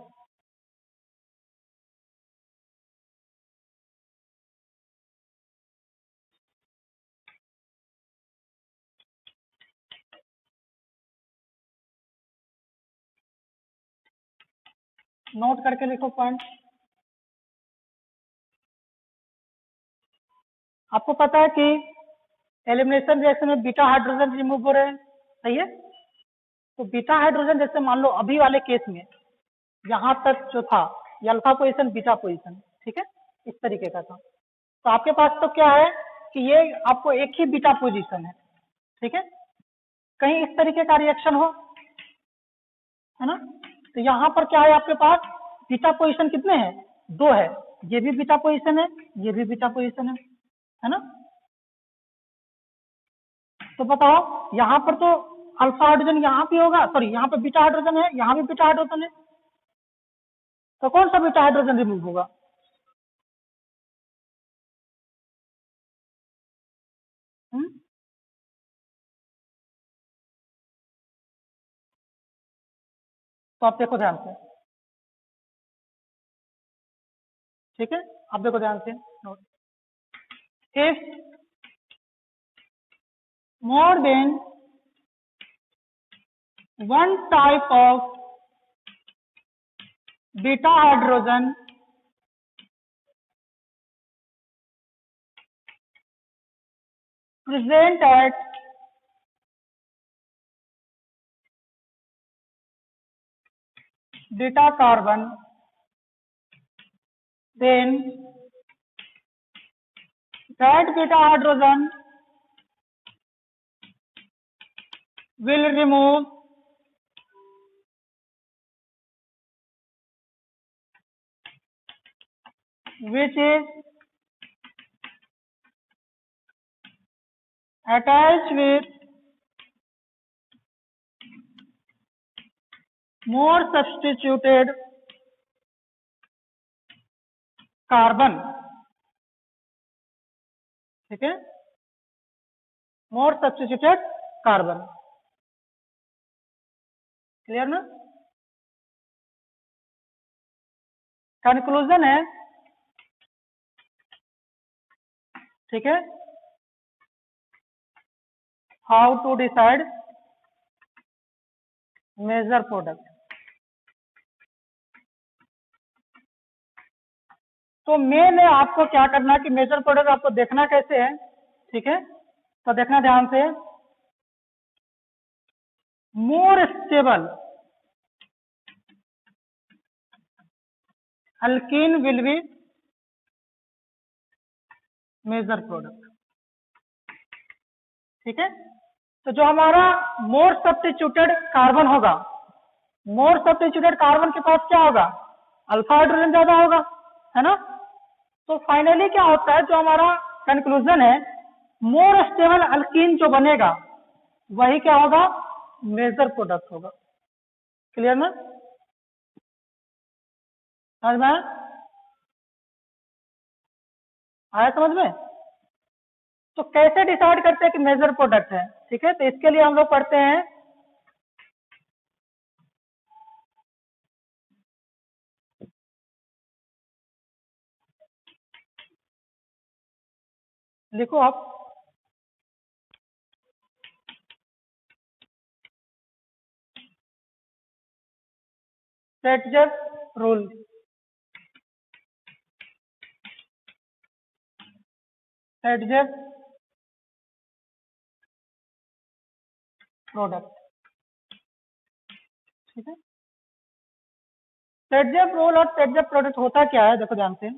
नोट करके लिखो पॉइंट। आपको पता है कि एलिमिनेशन रिएक्शन में बीटा हाइड्रोजन रिमूव हो रहे हैं, सही है? तो बीटा हाइड्रोजन जैसे मान लो अभी वाले केस में यहाँ तक जो था ये अल्फा पोजीशन बीटा पोजीशन, ठीक है, इस तरीके का था। तो आपके पास तो क्या है कि ये आपको एक ही बीटा पोजीशन है, ठीक है, कहीं इस तरीके का रिएक्शन हो, है ना? तो यहाँ पर क्या है आपके पास बीटा पोजीशन कितने हैं? दो है, ये भी बीटा पोजीशन है, ये भी बीटा पोजीशन है ना? तो बताओ यहाँ पर तो अल्फा हाइड्रोजन यहाँ भी होगा, सॉरी यहाँ पे बीटा हाइड्रोजन है, यहाँ भी बीटा हाइड्रोजन है, तो कौन सा बीटा हाइड्रोजन रिमूव होगा? तो आप देखो ध्यान से, ठीक है, आप देखो ध्यान से note, if more than one type of beta hydrogen present at beta carbon, then that beta hydrogen will remove which is attached with more substituted carbon, ठीक है, more substituted carbon, क्लियर ना? कंक्लूजन है, ठीक है, how to decide major product. तो main है आपको क्या करना है कि मेजर प्रोडक्ट आपको देखना कैसे है, ठीक है, तो देखना ध्यान से, more stable alkene will be major product, ठीक है। तो जो हमारा मोर सब्स्टिट्यूटेड कार्बन होगा, मोर सब्स्टिट्यूटेड कार्बन के पास क्या होगा? अल्फा हाइड्रोजन ज्यादा होगा, है ना? तो फाइनली क्या होता है, जो हमारा कंक्लूजन है, मोर स्टेबल अल्कीन जो बनेगा वही क्या होगा? मेजर प्रोडक्ट होगा, क्लियर ना? समझ में आया समझ में? तो कैसे डिसाइड करते हैं कि मेजर प्रोडक्ट है, ठीक है, तो इसके लिए हम लोग पढ़ते हैं लिखो आप, सेटजर रूल, सेटजर प्रोडक्ट, ठीक है। सेटजर रूल और सेटजर प्रोडक्ट होता क्या है, देखो ध्यान से,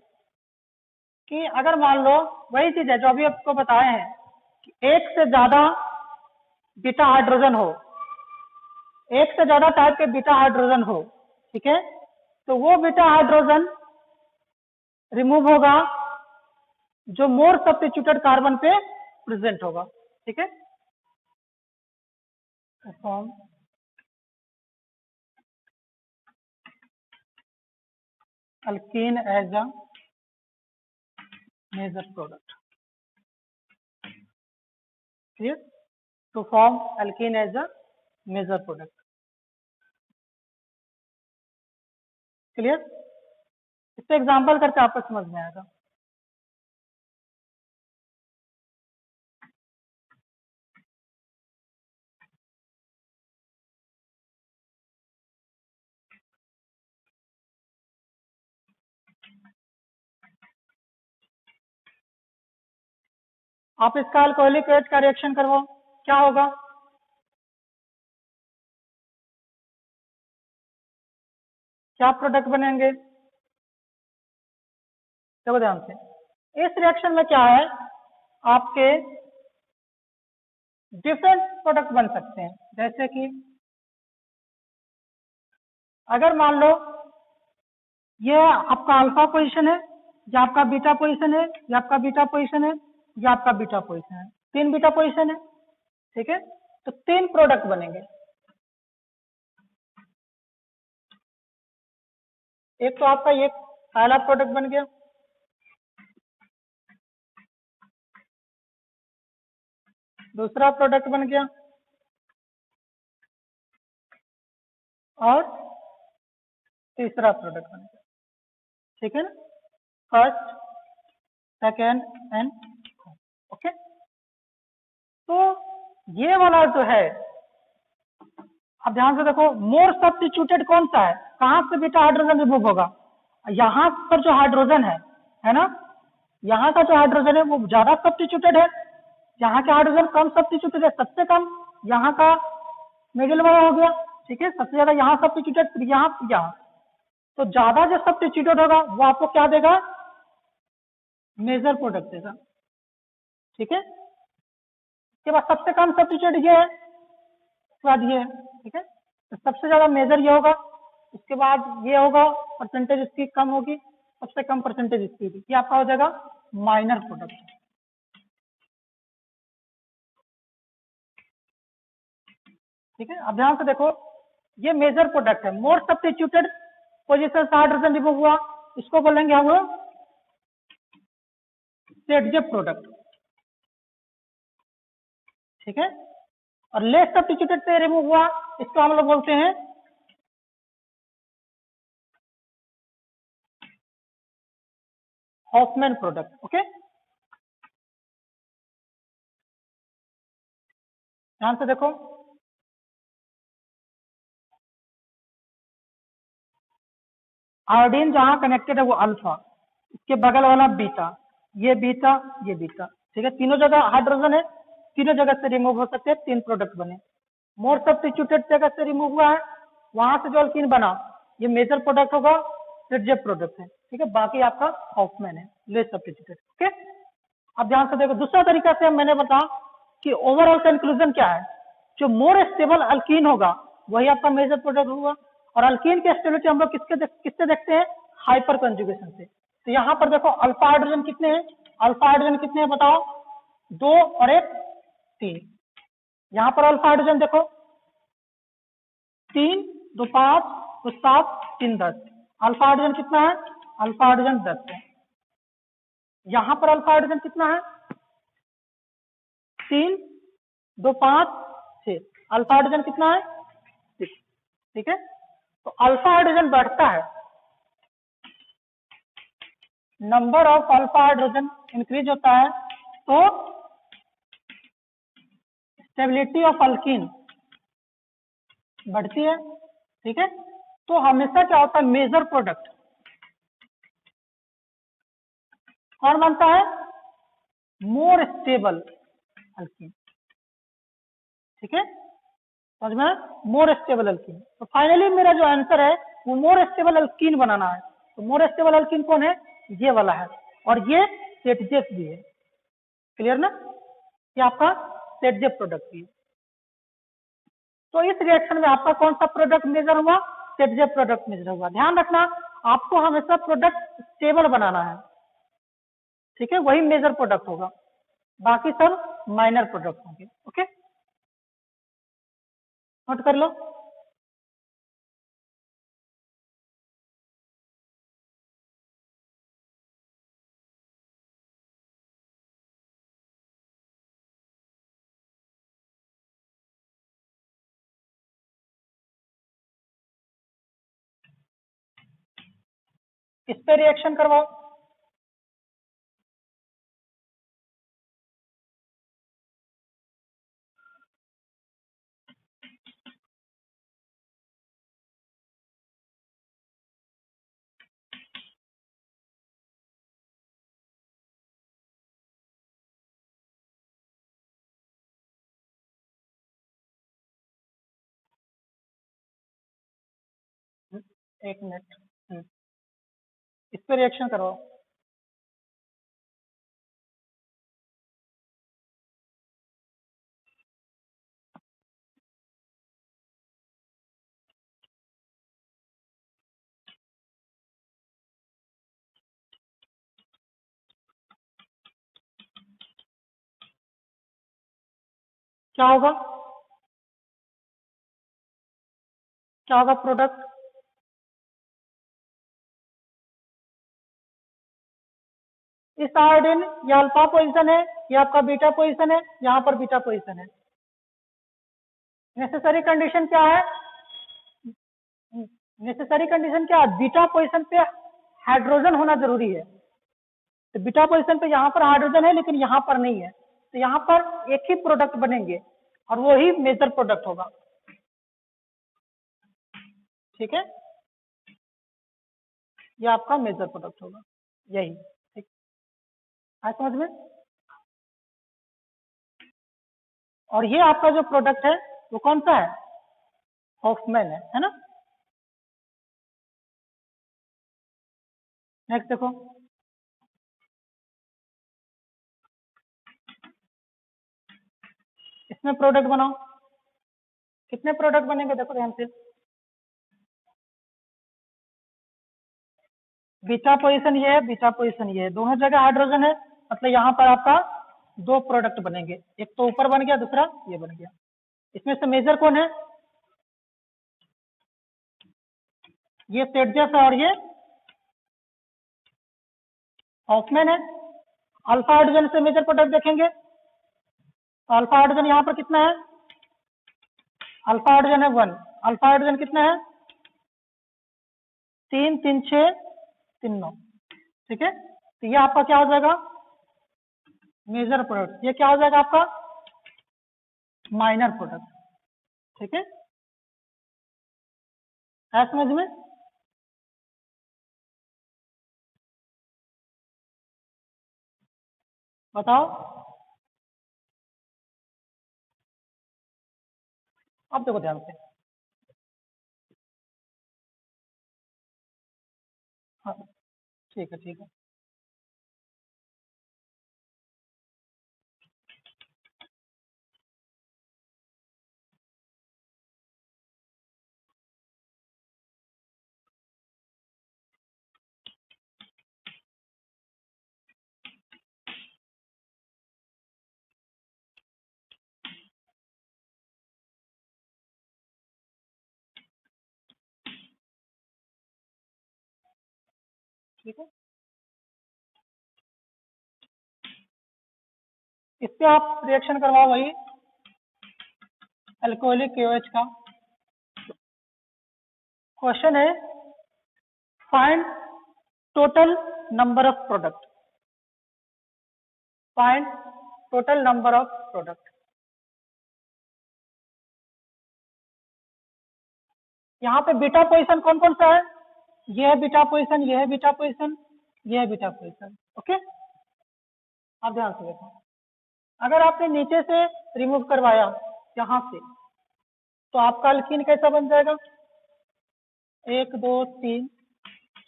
कि अगर मान लो वही चीज है जो अभी आपको बताए हैं कि एक से ज्यादा बीटा हाइड्रोजन हो, एक से ज्यादा टाइप के बीटा हाइड्रोजन हो, ठीक है, तो वो बीटा हाइड्रोजन रिमूव होगा जो मोर सब्स्टिट्यूटेड कार्बन पे प्रेजेंट होगा, ठीक है। Form alkene as a major product, clear. To form alkene as a major product. Clear? इससे एग्जाम्पल करके आपको समझ में आएगा। आप इसका अल्कोहलिक एच का रिएक्शन करवाओ, क्या होगा? क्या प्रोडक्ट बनेंगे? देखो ध्यान से, इस रिएक्शन में क्या है, आपके डिफरेंट प्रोडक्ट बन सकते हैं। जैसे कि अगर मान लो ये आपका अल्फा पोजीशन है, ये आपका बीटा पोजीशन है, ये आपका बीटा पोजीशन है, ये आपका बीटा पोजीशन है, 3 बीटा पोजीशन है, ठीक है? तो 3 प्रोडक्ट बनेंगे। एक तो आपका ये पहला प्रोडक्ट बन गया, दूसरा प्रोडक्ट बन गया, और तीसरा प्रोडक्ट बन गया, ठीक है ना? First, second and okay. तो ये वाला जो है, अब ध्यान से देखो, मोर सब्स्टिट्यूटेड कौन सा है? कहां से बीटा हाइड्रोजन रिमूव होगा? यहाँ पर जो हाइड्रोजन है ना, यहाँ का जो हाइड्रोजन है वो ज्यादा सब्स्टिट्यूटेड है, यहाँ का हाइड्रोजन कम सब्स्टिट्यूटेड है, सबसे कम यहाँ का मिडिल वाला हो गया, ठीक है? सबसे ज्यादा यहाँ सब्स्टिट्यूटेड, फिर यहाँ। तो ज्यादा जो सब्स्टिट्यूटेड होगा वो आपको क्या देगा? मेजर प्रोडक्ट देगा, ठीक है? इसके बाद सबसे कम सब्स्टिट्यूटेड ये है, उसके बाद ये है, ठीक है? तो सबसे ज्यादा मेजर ये होगा, उसके बाद ये होगा, परसेंटेज इसकी कम होगी, सबसे कम परसेंटेज इसकी होगी, ये आपका हो जाएगा माइनर प्रोडक्ट, ठीक है? अब ध्यान से देखो, ये मेजर प्रोडक्ट है, मोर सब्स्टिट्यूटेड पोजीशन से हाइड्रोजन रिमूव हुआ, इसको बोलेंगे हम लोग सेडजेब प्रोडक्ट, ठीक है? और लेस सब्स्टिट्यूटेड से रिमूव हुआ, इसको हम लोग बोलते हैं हॉफमैन प्रोडक्ट, ओके? ध्यान से देखो, आयोडीन जहां कनेक्टेड है वो अल्फा, इसके बगल वाला बीटा, ये बीटा, ये बीटा, ठीक है? तीनों जगह हाइड्रोजन है, तीनों जगह से रिमूव हो सकते हैं, 3 प्रोडक्ट बने। मोर सब्स्टिट्यूटेड जगह से रिमूव हुआ है, वहां से जो अल्कीन बना, ये मेजर प्रोडक्ट होगा, सेडजेब प्रोडक्ट है, ठीक है? बाकी आपका हॉफमैन है, लेस सब्स्टिट्यूटेड, ओके? अब ध्यान से देखो, दूसरा तरीका से मैंने बताया कि ओवरऑल कंक्लूजन क्या है, जो मोर स्टेबल अल्कीन होगा वही आपका मेजर प्रोडक्ट होगा। और अल्कीन की स्टेबिलिटी हम लोग किससे देखते हैं? हाइपर कंजुगेशन से। तो यहाँ पर देखो, अल्फा हाइड्रोजन कितने हैं? अल्फा हाइड्रोजन कितने हैं बताओ? 2 और 1 3। यहाँ पर अल्फा हाइड्रोजन देखो, 3 2 5 2 7 3 10। अल्फा हाइड्रोजन कितना है? अल्फा हाइड्रोजन 10 है। यहाँ पर अल्फा हाइड्रोजन कितना है? 3 2 5 6। अल्फा हाइड्रोजन कितना है? 6, ठीक है? तो अल्फा हाइड्रोजन बढ़ता है, number of alpha hydrogen increase होता है, तो स्टेबिलिटी ऑफ अल्कीन बढ़ती है, ठीक है? तो हमेशा क्या होता है? मेजर प्रोडक्ट कौन बनता है? मोर स्टेबल अल्कीन, ठीक है? समझ में? मोर स्टेबल अल्कीन। तो फाइनली मेरा जो आंसर है वो मोर स्टेबल अल्कीन बनाना है। तो मोर स्टेबल अल्कीन कौन है? ये वाला है, और ये सेडजेब भी है। क्लियर ना? ये आपका सेडजेब प्रोडक्ट भी है। तो इस रिएक्शन में आपका कौन सा प्रोडक्ट मेजर हुआ? सेडजेब प्रोडक्ट मेजर हुआ। ध्यान रखना, आपको हमेशा प्रोडक्ट स्टेबल बनाना है, ठीक है? वही मेजर प्रोडक्ट होगा, बाकी सब माइनर प्रोडक्ट होंगे, ओके? नोट कर लो। इस पे रिएक्शन करवाओ। एक मिनट। इस पे रिएक्शन करवाओ। क्या होगा? क्या होगा प्रोडक्ट? इस आयोडीन ये अल्फा पोजीशन है, ये आपका बीटा पोजीशन है, यहाँ पर बीटा पोजीशन है। नेसेसरी कंडीशन क्या है? नेसेसरी कंडीशन क्या है? बीटा पोजीशन पे हाइड्रोजन होना जरूरी है। तो बीटा पोजीशन पे यहाँ पर हाइड्रोजन है लेकिन यहाँ पर नहीं है, तो यहाँ पर एक ही प्रोडक्ट बनेंगे और वो ही मेजर प्रोडक्ट होगा। ठीक है, ये आपका मेजर प्रोडक्ट होगा, यही। ठीक है समझ में? और ये आपका जो प्रोडक्ट है वो कौन सा है? हॉफमैन है ना? नेक्स्ट देखो, इसमें प्रोडक्ट बनाओ। कितने प्रोडक्ट बनेंगे देखो ध्यान से। बीटा पोजीशन ये है, बीटा पोजीशन ये है, दोनों जगह हाइड्रोजन है, मतलब यहाँ पर आपका दो प्रोडक्ट बनेंगे, एक तो ऊपर बन गया, दूसरा ये बन गया। इसमें से मेजर कौन है? ये सेटजेस है और ये हॉफमैन है। अल्फा हाइड्रोजन से मेजर प्रोडक्ट देखेंगे तो अल्फा हाइड्रोजन यहाँ पर कितना है? अल्फा हाइड्रोजन है 1। अल्फा हाइड्रोजन कितना है? 3 3 6 3 9। ठीक है, तो ये आपका क्या हो जाएगा? Major product. ये क्या हो जाएगा आपका? Minor product. ठीक है समझ में? बताओ, अब देखो ध्यान से। हाँ ठीक है, ठीक है। ठीक है, इस पे आप रिएक्शन करवाओ वही अल्कोहलिक KOH का। क्वेश्चन है find total number of product. Find total number of product. यहाँ पे बीटा पोजीशन कौन कौन सा है? ये है बीटा पोजीशन, ये है बीटा पोजीशन, ये है बीटा पोजीशन। ओके, आप ध्यान से देखो। अगर आपने नीचे से रिमूव करवाया यहाँ से तो आपका अल्कीन कैसा बन जाएगा? 1 2 3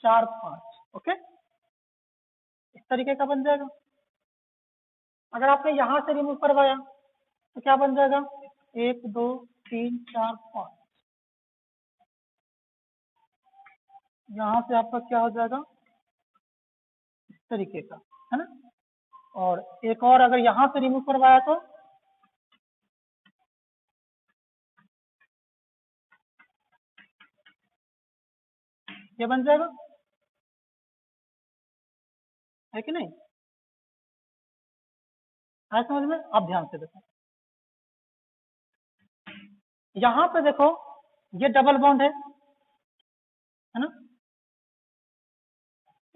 4 5। ओके, इस तरीके का बन जाएगा। अगर आपने यहाँ से रिमूव करवाया तो क्या बन जाएगा? 1 2 3 4 5। यहाँ से आपका क्या हो जाएगा? इस तरीके का, है ना? और एक और अगर यहाँ से रिमूव करवाया तो ये बन जाएगा, है कि नहीं? है समझ में? आप ध्यान से देखो, यहाँ पे देखो ये डबल बॉन्ड है ना?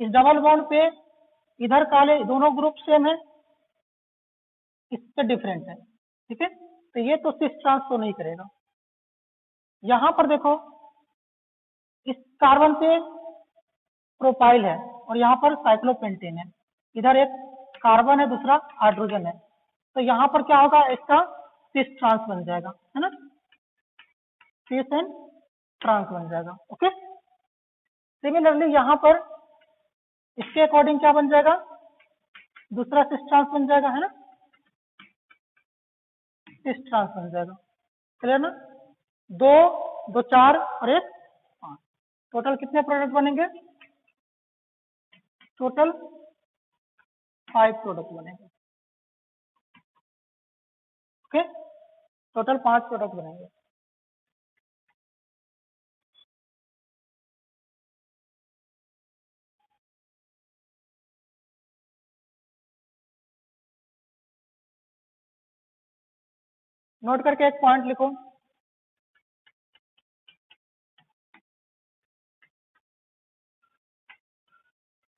इस डबल बॉन्ड पे इधर काले दोनों ग्रुप सेम है, इससे डिफरेंट है, ठीक है। तो ये तो सिस ट्रांस तो नहीं करेगा। यहां पर देखो इस कार्बन पे प्रोपाइल है और यहाँ पर साइक्लोपेंटेन है, इधर एक कार्बन है दूसरा हाइड्रोजन है, तो यहाँ पर क्या होगा, इसका सिस ट्रांस बन जाएगा, है ना, सिस एंड ट्रांस बन जाएगा। ओके, सिमिलरली यहाँ पर इसके अकॉर्डिंग क्या बन जाएगा, दूसरा सिस ट्रांस बन जाएगा, है ना, सिस ट्रांस बन जाएगा। क्लियर ना, दो दो चार और एक पांच, टोटल कितने प्रोडक्ट बनेंगे, टोटल 5 प्रोडक्ट बनेंगे। ओके, टोटल 5 प्रोडक्ट बनेंगे। नोट करके एक पॉइंट लिखो,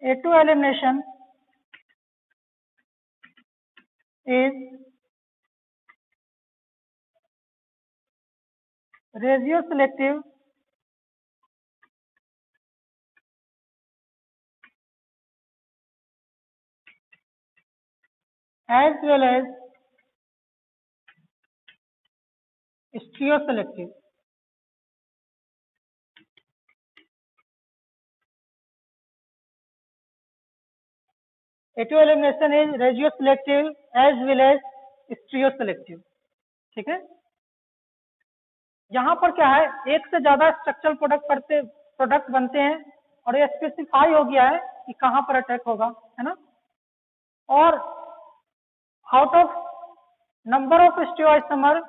A2 elimination is ratio selective as well as stereoselective. A2 elimination is ratio selective as well as stereoselective, ठीक है। यहाँ पर क्या है, एक से ज्यादा स्ट्रक्चरल प्रोडक्ट बनते हैं और ये स्पेसिफाई हो गया है कि कहाँ पर अटैक होगा, है ना, और out of number of stereoisomer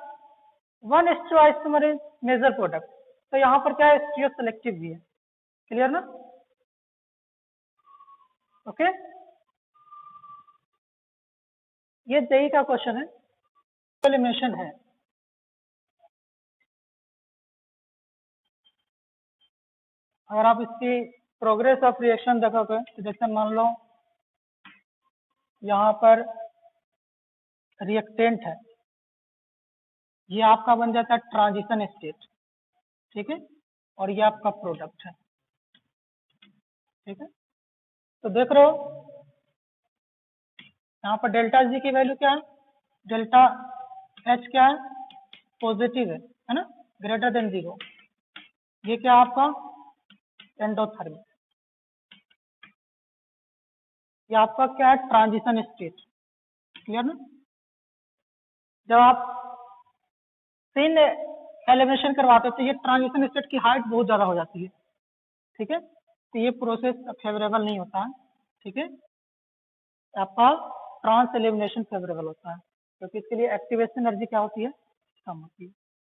one stereoisomer is major product, तो यहाँ पर क्या है, स्टीरियोसेलेक्टिव भी है। क्लियर ना, ओके, ये जेई का क्वेश्चन है, एलिमिनेशन है। अगर आप इसकी प्रोग्रेस ऑफ रिएक्शन देखोगे तो जैसे मान लो यहाँ पर रिएक्टेंट है, ये आपका बन जाता है ट्रांजिशन स्टेट, ठीक है, और ये आपका प्रोडक्ट है, ठीक है। तो देख रहे हो यहाँ पर डेल्टा जी की वैल्यू क्या है, डेल्टा एच क्या है, पॉजिटिव है ना, ग्रेटर देन 0, ये क्या आपका एंडोथर्मिक, ये आपका क्या है, ट्रांजिशन स्टेट। क्लियर ना, जब आप सिन एलिमिनेशन करवाते हो तो ये ट्रांजिशन स्टेट की हाइट बहुत ज्यादा हो जाती है, ठीक है, तो ये प्रोसेस फेवरेबल नहीं होता है, ठीक है, आपका ट्रांस एलिमिनेशन फेवरेबल होता है, क्योंकि इसके लिए एक्टिवेशन एनर्जी क्या होती है, कम होती है।